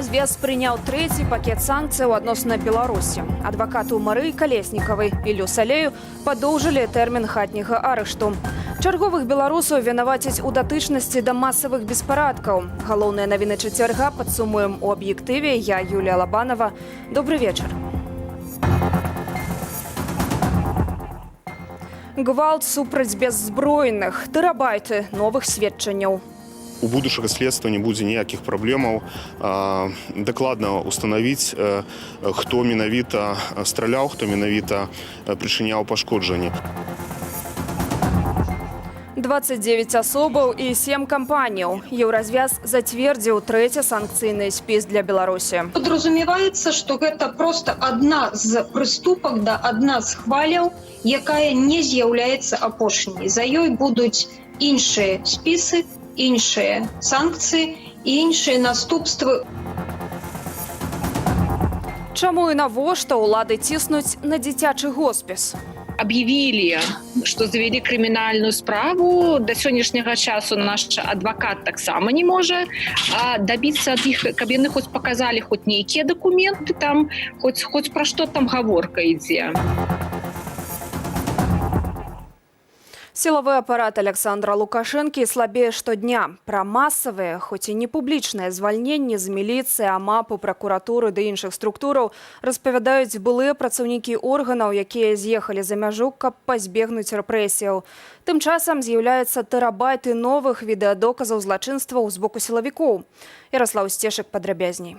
Еўразвез прыняў трэці пакет санкцыяў адносна Беларусі. Адвакату Марыі Калеснікавай і Люсалею падоўжылі тэрмін хатняга арышту. Чарговых беларусаў вінавацяць у датычнасці да масавых беспарадкаў. Галоўныя навіны чацвярга падсумуем у аб'ектыве. Я Юлія Лабанова. Добры вечар. Гвалт супраць бяззброеных, тэрабайты новых сведчанняў. У будучага следства не будзе ніякіх праблемаў дакладна установіць, хто менавіта страляў, хто менавіта прычыняў пашкоджанні. 29 асобаў і 7 кампаніяў. Еўразвез зацвердзіў трэці санкцыйны спіс для Беларусі. Подразумеваецца, што гэта проста адна з прыступак да адна з хваляў, якая не з'яўляецца апошняй. За ёй будуць іншыя спісы, іншыя санкцыі і іншыя наступствы. Чаму і навошта ўлады ціснуць на дзіцячы хоспіс? Объявили, что завели криминальную справу. До сегодняшнего часу наш адвокат так само не может. А добиться от них, каб яны хоть показали хоть некие документы, там, хоть про что там говорка идет. Сілавы апарат Александра Лукашэнкі слабее штодня. Пра масавыя, хоць і не публічныя звальненні з міліцыі, АМАПу, пракуратуры ды іншых структураў распавядаюць былыя працаўнікі органаў, якія з'ехалі за мяжу, каб пазбегнуць рэпрэсіяў. Тым часам з'яўляецца тэрабайты новых відэадоказаў злачынстваў з боку сілавікоў. Ярослаў Сцешак падрабязней.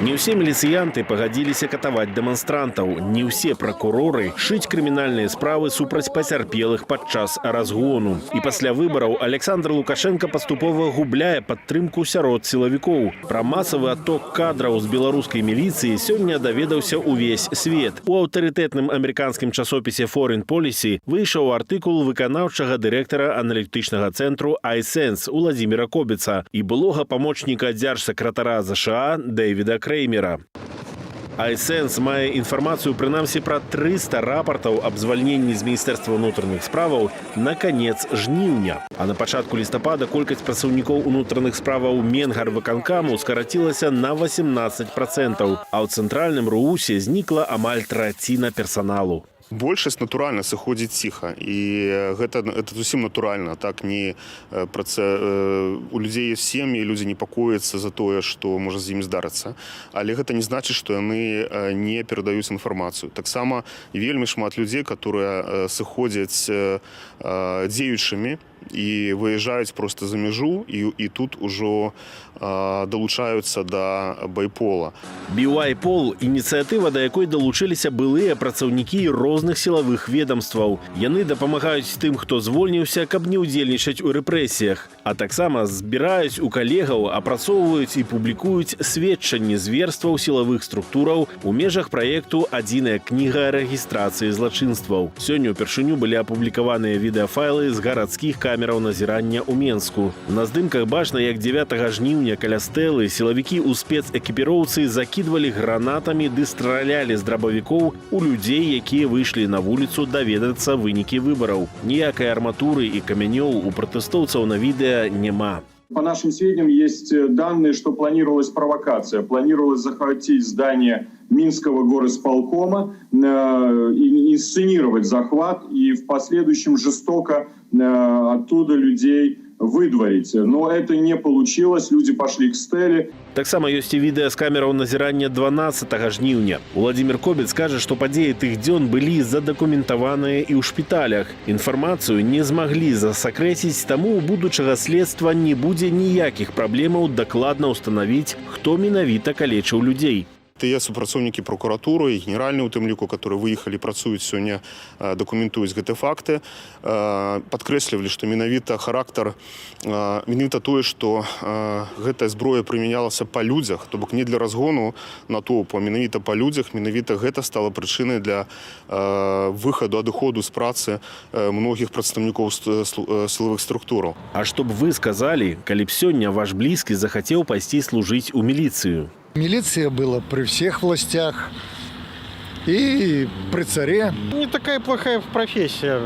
Не все милициянты погодились катаваць демонстрантов. Не все прокуроры шить криминальные справы супраць пацярпелых падчас разгону. И после выборов Александр Лукашенко поступова губляе падтрымку сярод силовиков. Про массовый отток кадров с белорусской милиции сегодня доведался увесь свет. У авторитетным американским часописе Foreign Policy вышел артикул выканаўчага директора аналитичного центру iSense Владимира Кобица и былога помощника дзяржсакратара США Дэвида Креймера. iSense мае інфармацыю прынамсі пра 300 рапартаў аб звальненні з Міністэрства ўнутраных справаў на канец жніўня. А на пачатку лістапада колькасць працаўнікоў унутраных справаў Менгарвыканкаму скарацілася на 18%, а ў цэнтральным РУУсе знікла амаль траціна персаналу. Большасць натуральна сыходзіць ціха, і гэта зусім натуральна. Так не у людзей ёсць сем'і, людзі непакояцца за тое, што можа з імі здарыцца. Але гэта не значыць, што яны не перадаюць інфармацыю. Таксама вельмі шмат людзей, которые сыходзяць дзеючымі і выязджаюць проста за мяжу, і тут ужо далучаюцца да байпола. BYPOL – ініцыятыва, да якой далучыліся былыя працаўнікі розных сілавых ведомстваў. Яны дапамагаюць тым, хто звольніўся, каб не ўдзельнічаць у рэпрэсіях. А таксама збіраюць у калегаў, апрацоўваюць і публікуюць сведчанні зверстваў сілавых структураў у межах праекту «Адзіная кніга рэгістрацыі злачынстваў». Сёння ўпершыню былі апублікаваныя відэафайлы з гарадскіх камераў назірання ў Менску. На здымках бачна, як 9 жніўня каля стэлы сілавікі ў спецэкіпіроўцы закідвалі гранатамі ды стралялі з драбавікоў у людзей, якія выйшлі на вуліцу даведацца вынікі выбараў. Ніякай арматуры і камянёў у пратэстоўцаў на відэа няма. По нашим сведениям, есть данные, что планировалась провокация. Планировалось захватить здание Минского горосполкома, инсценировать захват и в последующем жестоко оттуда людей выдворить. Но это не получилось, люди пошли к стеле. Таксама ёсць і відэа з камераў назірання 12 жніўня. Владимир Кобец кажа, што падзеі тых дзён былі задакументаваныя і ў шпіталях. Інфармацыю не змаглі засакрэціць, таму ў будучага следства не будзе ніякіх праблемаў дакладна ўстанавіць, хто менавіта калечыў людзей. Тыя супрацоўнікі прокуратуры, генеральны у тым ліку, которые выехалі, працуюць сёння, дакументуюць гэты факты, падкрэслівалі, што менавіта характар, менавіта тое, што гэтая зброя прымянялася па людзях, то бок не для разгону натоўпу, а менавіта па людзях, менавіта гэта стала прычынай для выхаду, адыходу з працы многіх прадстаўнікоў сілавых структураў. А што б вы сказалі, калі б сёння ваш блізкі захацеў пайсці служыць у міліцыю? Милиция была при всех властях и при царе. Не такая плохая профессия.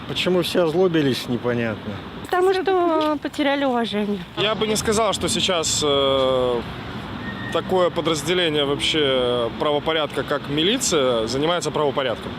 Почему все озлобились, непонятно. Потому что потеряли уважение. Я бы не сказал, что сейчас такое подразделение вообще правопорядка, как милиция, занимается правопорядком.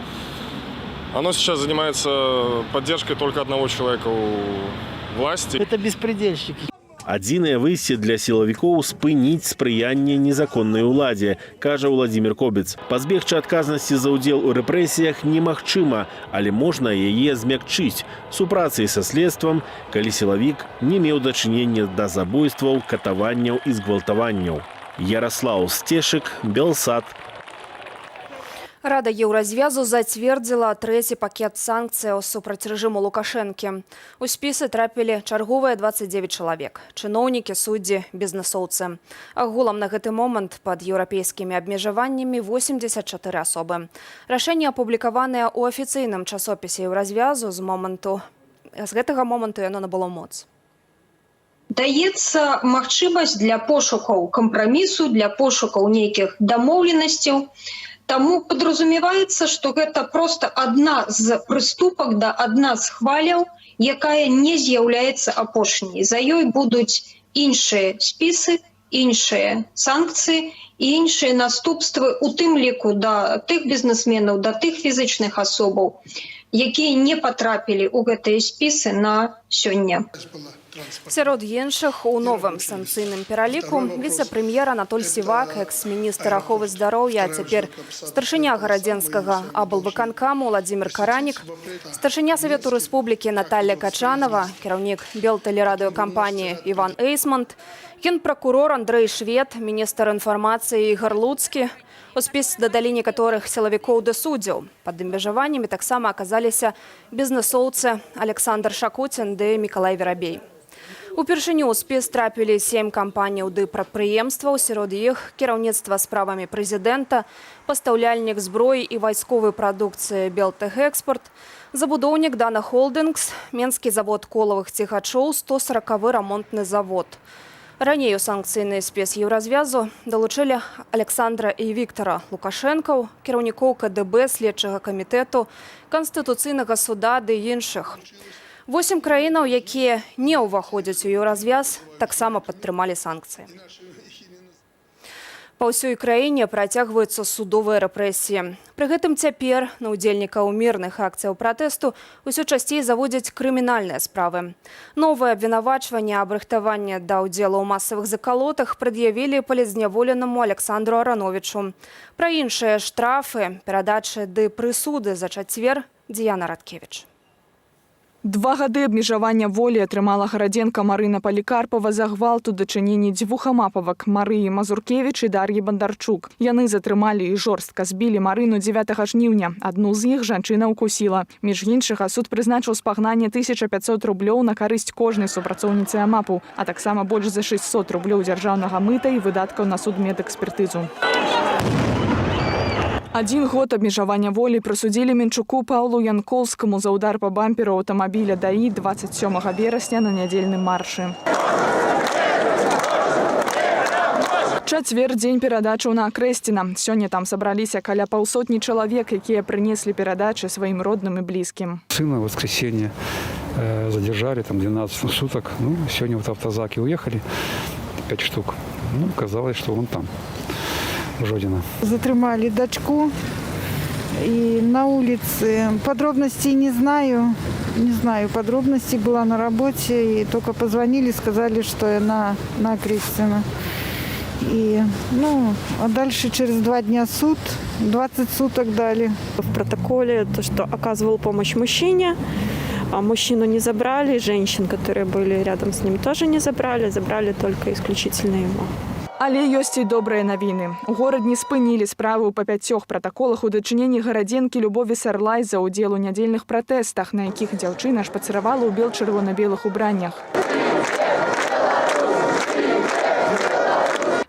Оно сейчас занимается поддержкой только одного человека у власти. Это беспредельщики. Адзінае выйсце для сілавікоў спыніць спрыянне незаконнай уладзе, кажа Владимир Кобец. Пазбегчы адказнасці за ўдзел у рэпрэсіях немагчыма, але можна яе змякчыць супрацай са следствам, калі сілавік не меў дачынення да забойстваў, катаванняў і згвалтаванняў. Ярослав Стешык, Белсат. Рада Еўразвязу зацвердзіла трэці пакет санкцыяў супраць рэжыму Лукашэнкі. У спісы трапілі чарговыя 29 чалавек. Чыноўнікі, суддзі, бізнэсоўцы. Агулам на гэты момант пад еўрапейскімі абмежаваннямі 84 асобы. Рашэнне апублікаванае ў афіцыйным часопісе Еўразвязу з гэтага моманту яно набыло моц. Даецца магчымасць для пошукаў кампрамісу, для пошукаў нейкіх дамоўленасцяў. Таму подразумеваецца, што гэта проста адна з прыступак да адна з хваляў, якая не з'яўляецца апошняй. За ёй будуць іншыя спісы, іншыя санкцыі і іншыя наступствы, у тым ліку да тых бізнесменаў, да тых фізічных асобаў, якія не патрапілі ў гэтыя спісы на сёння. Сярод іншых у новым санкцыйным пераліку віцэ-прэм'ер Анатоль Сівак, экс-міністр аховы здароўя, а цяпер старшыня гарадзенскага аблвыканкаму Владимир Каранік, старшыня Савету Рэспублікі Наталья Качанова, кіраўнік белтэлерадыёкампаніі Іван Эйсмонт, генпракурор Андрэй Швед, міністр інфармацыі Ігор Луцкі. У спіс дадалі некаторых сілавікоў ды суддзяў. Пад абмежаваннямі таксама аказаліся бізнэсоўцы Александр Шакуцін ды Мікалай Верабей. Упершыню ў спіс трапілі 7 кампаніяў ды прадпрыемстваў, сярод іх кіраўніцтва справамі прэзідэнта, пастаўляльнік зброі і вайсковай прадукцыі «Белтэхэкспорт», забудоўнік «Дана Холдынгс», Менскі завод колавых цігачоў, 140-ы рамонтны завод. Раней у санкцыйны спіс Еўразвязу далучылі Александра і Віктора Лукашэнкаў, кіраўнікоў КДБ, следчага камітэту, Канстытуцыйнага суда ды іншых. 8 краінаў, якія не ўваходзяць у Еўразвяз, таксама падтрымалі санкцыі. Па ўсёй краіне працягваюцца судовыя рэпрэсіі. Пры гэтым цяпер на ўдзельнікаў мірных акцыяў пратэсту ўсё часцей заводзяць крымінальныя справы. Новае абвінавачванне аб рыхтаванні да ўдзелу ў масавых закалотах прад'явілі палізняволенаму Александру Арановічу. Пра іншыя штрафы, перадачы ды прысуды за чацвер Діяна Радкевіч. 2 гады абмежавання волі атрымала гарадзенка Марына Палікарпава за гвалт у дачыненні 2 амапавак Марыі Мазуркевіч і Дар'і Бандарчук. Яны затрымалі і жорстка збілі Марыну 9 жніўня. Адну з іх жанчына ўкусіла. Між іншага, суд прызначыў спагнанне 1500 рублёў на карысць кожнай супрацоўніцы амапу, а таксама больш за 600 рублёў дзяржаўнага мыта і выдаткаў на судмедэкспертызу. 1 год абмежавання волі прысудзілі Менчуку Паўлу Янкоўскаму за ўдар па бамперу аўтамабіля ДАІ 27 верасня на нядзельным маршы. Чацвер дзень перадачаў на Акрэсціна. Сёння там сабраліся каля 500 чалавек, якія прынеслі перадачы сваім родным і блізкім. Сына в воскресенье задержали, там 12 суток. Сегодня вот автозаки уехали, 5 штук. Казалось, что он там. Жодина. Затрымали дочку и на улице. Подробностей не знаю. Не знаю подробностей. Была на работе и только позвонили, сказали, что она на Акрэсціна. И, а дальше через 2 дня суд, 20 суток дали. В протоколе то, что оказывал помощь мужчине, а мужчину не забрали, женщин, которые были рядом с ним, тоже не забрали, забрали только исключительно ему. Але ёсць і добрыя навіны. У горадні спынілі справу па 5 пратаколах у дачыненні гарадзенкі Любові Сарлай за ўдзел у нядзельных пратэстах, на якіх дзяўчына шпацыравала ў бел-чырвона-белых убраннях.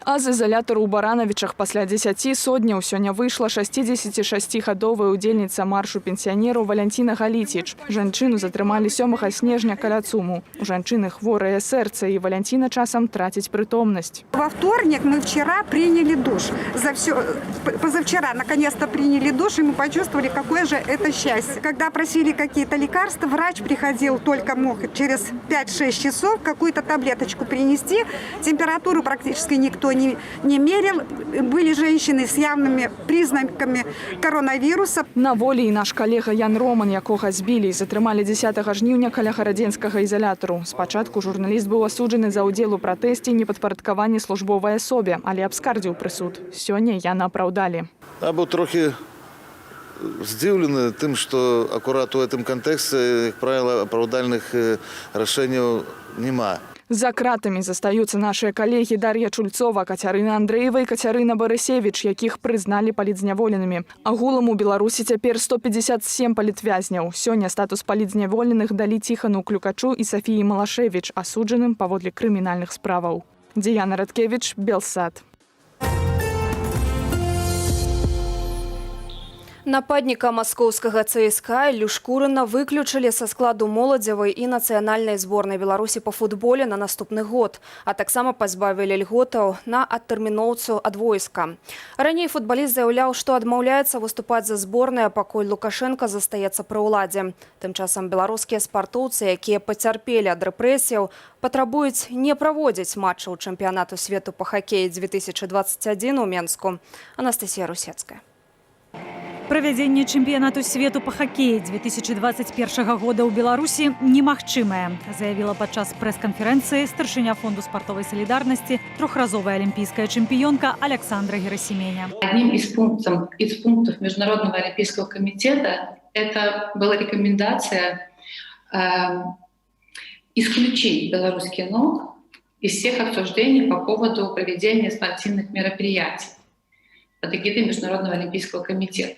А з ізалятару ў Баранавічах пасля 10 сотняў сёння выйшла 66гадовая удзельніца маршу пенсіянераў Валянціна Галіціч. Жанчыну затрымалі 7 снежня каля ЦУМу. У жанчыны хворае сэрца, і Валянціна часам траціць прытомнасць. Во вторник мы вчера приняли душ. Позавчера наконец-то приняли душ, и мы почувствовали, какое же это счастье. Когда просили какие-то лекарства, врач приходил, только мог через 5-6 часов какую-то таблеточку принести. Температуру практически никто не мерил. Были женщины с явными признаками коронавируса. На волі і наш калега Ян Роман, якога збілі і затрымалі 10 жніўня каля гарадзенскага ізалятару. Спачатку журналіст быў асуджаны за ўдзел у пратэсце і непадпарадкаванні службовай асобе, але абскардзіў прысуд. Сёння Яна апраўдалі. Я быў трохі здзіўлены тым, што акурат у гэтым кантэксце, як правіла, апраўдальных рашэнняў няма. За кратамі застаюцца нашыя калегі Дар'я Чульцова, Кацярына Андрэева і Кацярына Барысевіч, якіх прызналі палітзняволенымі. Агулам у Беларусі цяпер 157 палітвязняў. Сёння статус палітзняволеных далі Ціхану Клюкачу і Сафіі Малашевіч, асуджаным паводле крымінальных справаў. Діяна Радкевіч, Белсад. Нападніка маскоўскага ЦСКА Іллю Шкурына выключылі са складу моладзевай і нацыянальнай зборнай Беларусі па футболе на наступны год, а таксама пазбавілі льготаў на адтэрміноўцу ад войска. Раней футбаліст заяўляў, што адмаўляецца выступаць за зборныя, пакуль Лукашенка застаецца пры ўладзе. Тым часам беларускія спартоўцы, якія пацярпелі ад рэпрэсіяў, патрабуюць не праводзіць матчаў чэмпіянату свету па хакеі 2021 у Менску. Анастасія Русецкая. Правядзенне чэмпіянату свету па хакеі 2021 года ў Беларусі немагчымае, заявіла падчас прэс-канферэнцыі старшыня фонду спартовай салідарнасці, трохразовая олимпийская чемпионка Александра Герасименя. Одним из пунктов Международного олимпийского комитета это была рекомендация исключить белорусский НОК из всех обсуждений по поводу проведения спортивных мероприятий под эгидой Международного олимпийского комитета.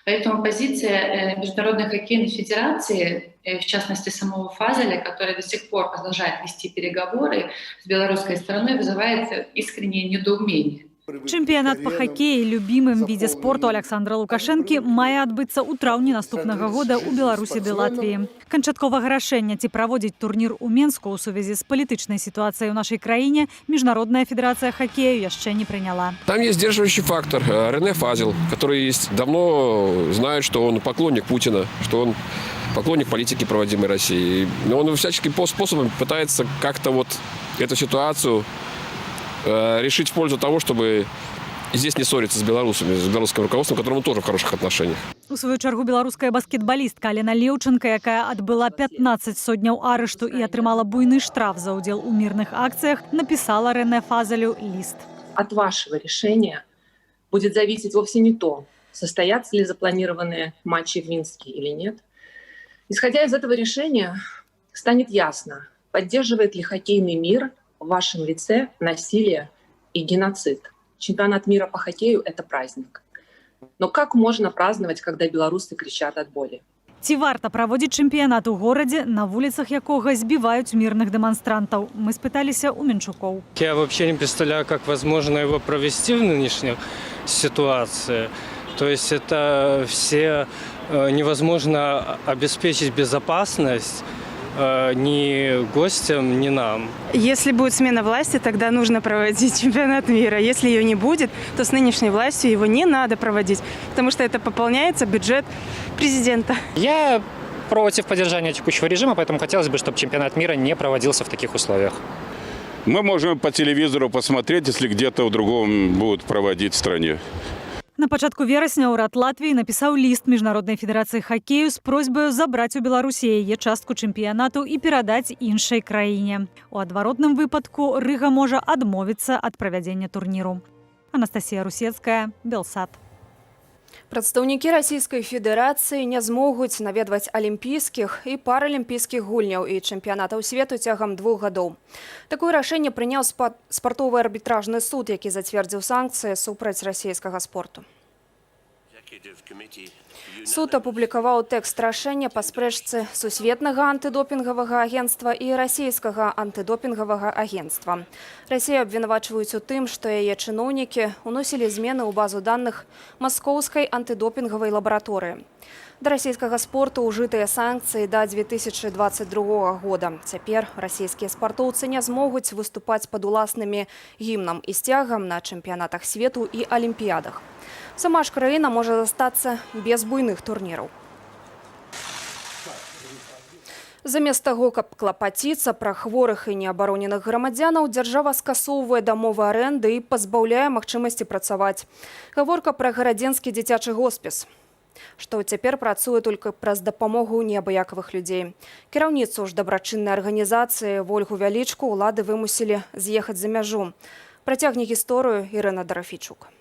Поэтому позиция Международной хоккейной федерации, в частности самого Фазеля, который до сих пор продолжает вести переговоры с белорусской стороной, вызывает искреннее недоумение. Чэмпіянат па хакеі, любімым відзе спорту Александра Лукашэнкі, мае адбыцца ў траўні наступнага года ў Беларусі ды Латвіі. Канчатковага рашэння ці праводзіць турнір у Менску ў сувязі з палітычнай сітуацыяй у нашай краіне Международная федерация хоккею яшчэ не приняла. Там есть сдерживающий фактор. Рене Фазел, который давно знает, что он поклонник Путина, что он поклонник политики проводимой России. Но он всяческим способом пытается как-то вот эту ситуацию решить в пользу того, чтобы здесь не ссориться с белорусами, с белорусским руководством, которому тоже в хороших отношениях. У свою чаргу беларуская баскетбалістка Алена Леўченка, якая адбыла 15 сотняў арышту і атрымала буйны штраф за удзел у мирных акциях, написала Рене Фазелю лист. От вашего решения будет зависеть вовсе не то, состоятся ли запланированные матчи в Минске или нет. Исходя из этого решения, станет ясно, поддерживает ли хоккейный мир в вашем лице насилие и геноцид. Чемпионат мира по хоккею – это праздник. Но как можно праздновать, когда белорусы кричат от боли? Ці варта праводзіць чэмпіянат у горадзе, на вуліцах якога збіваюць мирных демонстрантаў? Мы спыталіся у Менчукоў. Я вообще не представляю, как возможно его провести в нынешней ситуации. То есть это все невозможно обеспечить безопасность ни гостям, ни нам. Если будет смена власти, тогда нужно проводить чемпионат мира. Если ее не будет, то с нынешней властью его не надо проводить, потому что это пополняется бюджет президента. Я против поддержания текущего режима, поэтому хотелось бы, чтобы чемпионат мира не проводился в таких условиях. Мы можем по телевизору посмотреть, если где-то в другом будут проводить в стране. На пачатку верасня ўрад Латвіі напісаў ліст Міжнароднай федэрацыі хакею з просьбаю забраць у Беларусі яе частку чэмпіянату і перадаць іншай краіне. У адваротным выпадку Рыга можа адмовіцца ад правядзення турніру. Анастасія Русецкая, Белсад. Прадстаўнікі Расійскай Федэрацыі не змогуць наведваць алімпійскіх і паралімпійскіх гульняў і чэмпіянатаў свету цягам 2 гадоў. Такое рашэнне прыняў спартовы арбітражны суд, які зацвердзіў санкцыі супраць расійскага спорту. Суд апублікаваў тэкст рашэння па спрэчцы сусветнага антыдопінгавага агенцтва і расійскага антыдопінгавага агенцтва. Расію абвінавачваюць у тым, што яе чыноўнікі ўносілі змены ў базу даных маскоўскай антыдопінгавай лабараторыі. Да расійскага спорту ўжытыя санкцыі да 2022 года. Цяпер расійскія спартоўцы не змогуць выступаць пад уласнымі гімнам і сцягам на чэмпіянатах свету і алімпіядах. Сама ж краіна можа застацца без буйных турніраў. Замест таго, каб клапаціцца пра хворых і неабароненых грамадзянаў, дзяржава скасоўвае дамовы арэнды і пазбаўляе магчымасці працаваць. Гаворка пра гарадзенскі дзіцячы хоспіс, што цяпер працуе толькі праз дапамогу неабыякавых людзей. Кіраўніцу ж дабрачыннай арганізацыі Вольгу Вялічку ўлады вымусілі з'ехаць за мяжу. Працягне гісторыю Ірына Дарафійчук.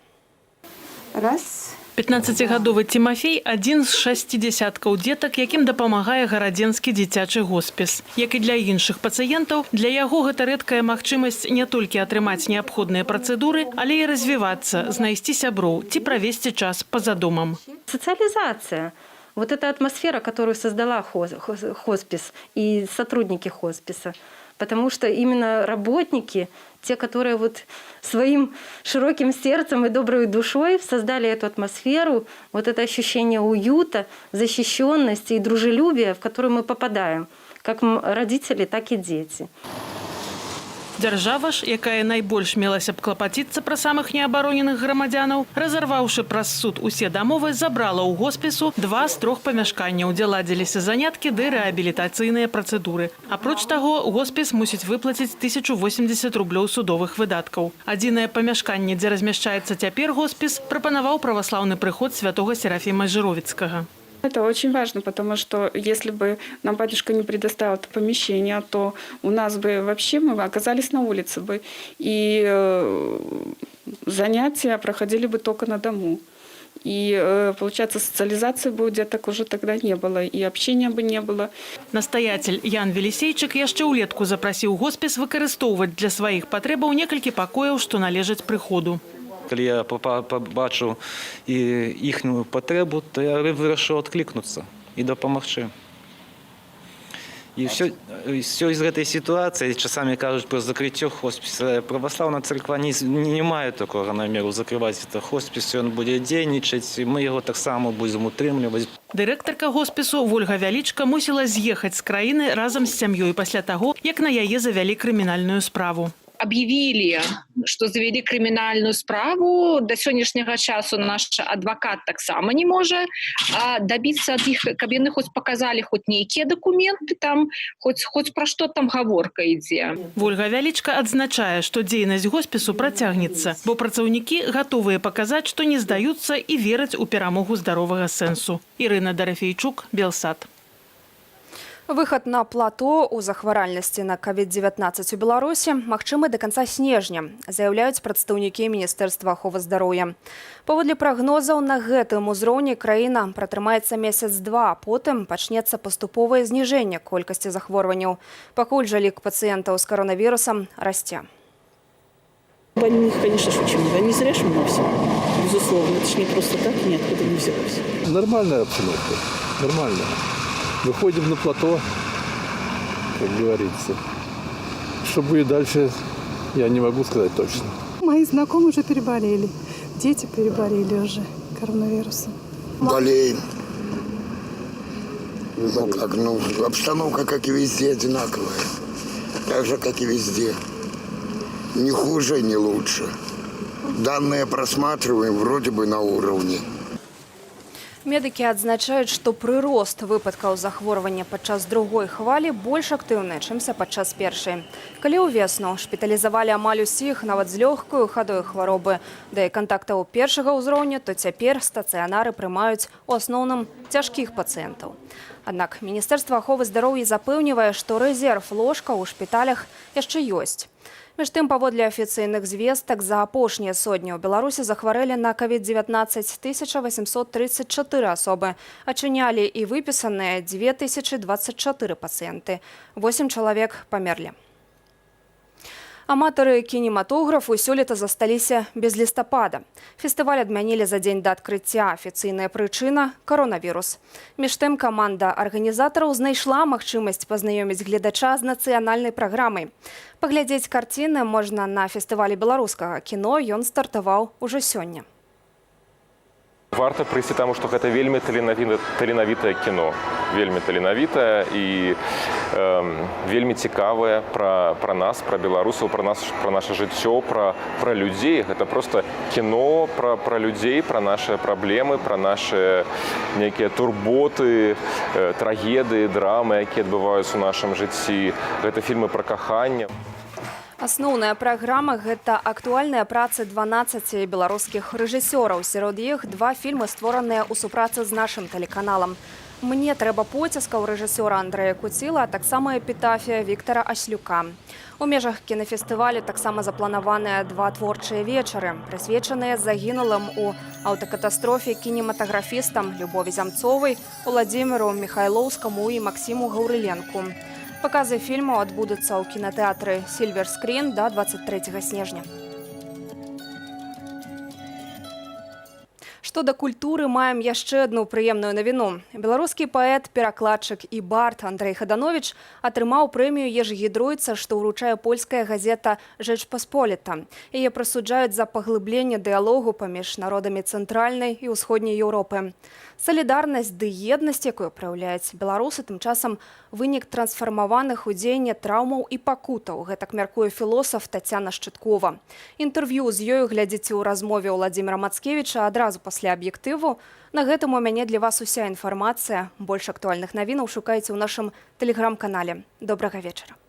15-гадовы Тимофей – адзін з 6 дзесяткаў дзетак, якім дапамагае гарадзенскі дзіцячы хоспіс. Як і для іншых пацыентаў, для яго гэта рэдкая магчымасць не толькі атрымаць неабходныя працэдуры, але і развівацца, знайсці сяброў ці правесці час па-за домам. Социализация. Вот эта атмосфера, которую создала хоспис и сотрудники хосписа. Потому что именно работники, те, которые вот своим широким сердцем и доброй душой создали эту атмосферу, вот это ощущение уюта, защищенности и дружелюбия, в которое мы попадаем, как родители, так и дети. Дзяржава ж, якая найбольш мелася б клапаціцца пра самых неабароненых грамадзянаў, разарваўшы праз суд усе дамовы, забрала ў хоспісу 2 з 3 памяшканняў, дзе ладзіліся заняткі ды рэабілітацыйныя працэдуры. Апроч таго, хоспіс мусіць выплаціць 1080 рублёў судовых выдаткаў. Адзінае памяшканне, дзе размяшчаецца цяпер хоспіс, прапанаваў праваслаўны прыход святога Серафіма Жыровіцкага. Это очень важно, потому что если бы нам батюшка не предоставил это помещение, то у нас бы вообще мы оказались на улице бы. И занятия проходили бы только на дому. И, получается, социализации бы у деток уже тогда не было, и общения бы не было. Настоятель Ян Велісейчык яшчэ ўлетку запрасіў хоспіс выкарыстоўваць для сваіх патрэбаў некалькі пакояў, што належаць прыходу. Калі я побачу іхнюю патрэбу, то я вырашыў адклікнуцца і дапамагчы. І все из этой ситуации, часами кажут про закрытие хосписа. Православная церква не мае такого намеру закрывать это хоспис, он будет дзейнічаць, и мы его так само будем утрымліваць. Дырэктарка хоспісу Вольга Вялічка мусіла з'ехаць з краіны разам з сям'ёй пасля таго, як на яе завялі крымінальную справу. Объявили, что завели криминальную справу. До сегодняшнего часу наш адвокат так само не может добиться от них, каб яны хоть показали хоть некие документы, там, хоть про что там гаворка ідзе. Вольга Вялічка адзначае, што дзейнасць хоспісу працягнецца, бо працаўнікі гатовыя паказаць, што не здаюцца і вераць у перамогу здаровага сэнсу. Ірына Дарафійчук, Белсат. Выхад на плато у захваральнасці на COVID-19 у Беларусі магчымы да канца снежня, заяўляюць прадстаўнікі Міністэрства аховы здароўя. Паводле прагнозаў, на гэтым узроўні краіна пратрымаецца месяц-два, а потым пачнецца паступовае зніжэнне колькасці захворванняў. Пакуль жа лік пацыентаў з коронавірусам расце. Больных, конечно, очень много. Не зря ж мы все. Безусловно, это же не просто так, ниоткуда не взялось. Нормальная обстановка. Нормально. Выходим на плато, как говорится. Что будет дальше, я не могу сказать точно. Мои знакомые уже переболели. Дети переболели уже коронавирусом. Болеем. Обстановка, как и везде, одинаковая. Так же, как и везде. Ни хуже, ни лучше. Данные просматриваем вроде бы на уровне. Медыкі адзначаюць, што прырост выпадкаў захворвання падчас другой хвалі больш актыўны, чымся падчас першай. Калі ўвесну шпіталізавалі амаль усіх, нават з лёгкаю хадой хваробы, да і кантактаў першага ўзроўня, то цяпер стацыянары прымаюць у асноўным цяжкіх пацыентаў. Аднак Міністэрства аховы здароўя запэўнівае, што рэзерв ложкаў у шпіталях яшчэ ёсць. Між тым, паводле афіцыйных звестак, за апошнія сотні ў Беларусі захварэлі на COVID-19 1834 асобы, ачынялі і выпісаныя 2024 пацыенты. 8 чалавек памерлі. Аматары кінематографу сёлета засталіся без лістапада. Фестываль адмянілі за дзень да адкрыцця. Афіцыйная прычына – каронавірус. Між тым каманда арганізатараў знайшла магчымасць пазнаёміць гледача з нацыянальнай праграмай. Паглядзець карціны можна на фестывалі беларускага кіно, ён стартаваў ужо сёння. Варта прыйсці таму, што гэта вельмі таленавітае кіно. Вельмі таленавітае і вельмі цікавае пра нас, пра беларусаў, пра наша жыццё, пра людзей. Гэта проста кіно пра людзей, пра нашыя праблемы, пра нашыя нейкія турботы, трагедыі, драмы, якія адбываюцца ў нашым жыцці. Гэта фільмы пра каханне. Асноўная праграма – гэта актуальныя працы 12 беларускіх рэжысёраў. Сярод іх 2 фільмы, створаныя ў супрацы з нашым тэлеканалам. «Мне трэба поцяска» ў рэжысёра Андрэя Куціла, а таксама «Эпітафія» Віктара Аслюка. У межах кінафестывалю таксама запланаваныя 2 творчыя вечары, прысвечаныя загінулым у аўтакатастрофе кінематаграфістам Любові Замцовай, Уладзіміру Міхайлоўскаму і Максіму Гаўрыленку. Паказы фільмаў адбудуцца ў кінатэатры «Сільвер Скрін» да 23 снежня. Што да культуры, маем яшчэ адну прыемную навіну. Беларускі паэт, перакладчык і бард Андрэй Хадановіч атрымаў прэмію Ежгідройца, што ўручае польская газета «Жэчпасполіта». Яе прысуджаюць за паглыбленне дыялогу паміж народамі цэнтральнай і ўсходняй Еўропы. Салідарнасць ды еднасць, якую праяўляюць беларусы, тым часам вынік трансфармаваных у дзеянне траўмаў і пакутаў. Гэтак мяркуе філосаф Тацяна Шчыткова. Інтэрв'ю з ёю глядзіце ў размове Уладзіміра Мацкевіча адразу пасля аб'ектыву. На гэтым у мяне для вас уся інфармацыя. Больш актуальных навінаў шукайце ў нашым тэлеграм-канале. Добрага вечара.